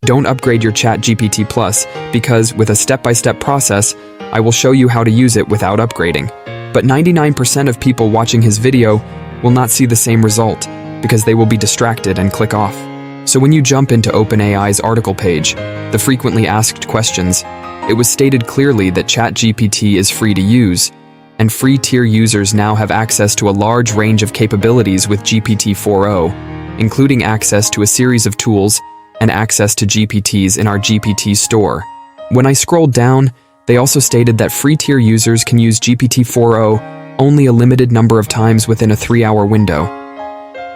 Don't upgrade your Chat GPT Plus because, with a step-by-step process, I will show you how to use it without upgrading. But 99% of people watching his video will not see the same result because they will be distracted and click off. So when you jump into OpenAI's article page, the frequently asked questions, it was stated clearly that Chat GPT is free to use, and free tier users now have access to a large range of capabilities with GPT-4o, including access to a series of tools and access to GPTs in our GPT store. When I scrolled down, they also stated that free tier users can use GPT-4o only a limited number of times within a 3-hour window.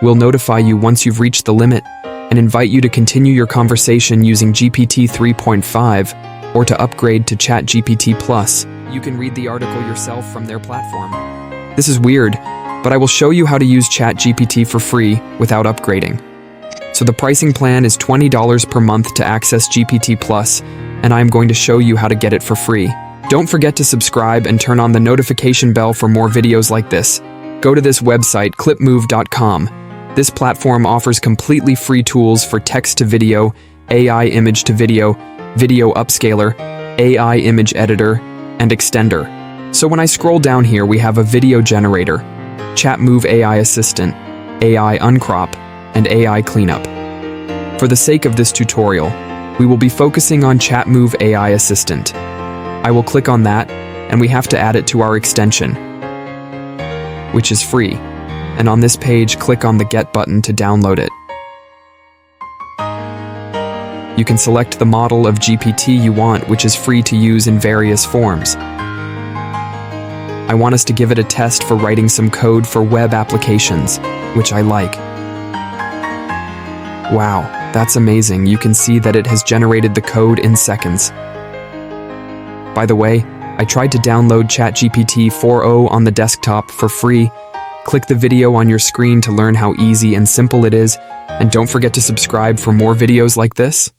We'll notify you once you've reached the limit and invite you to continue your conversation using GPT 3.5 or to upgrade to Chat GPT Plus. You can read the article yourself from their platform. This is weird, but I will show you how to use Chat GPT for free without upgrading. So the pricing plan is $20 per month to access GPT Plus, and I am going to show you how to get it for free. Don't forget to subscribe and turn on the notification bell for more videos like this. Go to this website, clipmove.com. This platform offers completely free tools for text-to-video, AI image-to-video, video upscaler, AI image editor, and extender. So when I scroll down here, we have a video generator, ChatMove AI Assistant, AI Uncrop, and AI Cleanup. For the sake of this tutorial, we will be focusing on ChatMove AI Assistant. I will click on that, and we have to add it to our extension, which is free. And on this page, click on the Get button to download it. You can select the model of GPT you want, which is free to use in various forms. I want us to give it a test for writing some code for web applications, which I like. Wow, that's amazing. You can see that it has generated the code in seconds. By the way, I tried to download ChatGPT 4o on the desktop for free. Click the video on your screen to learn how easy and simple it is, and don't forget to subscribe for more videos like this.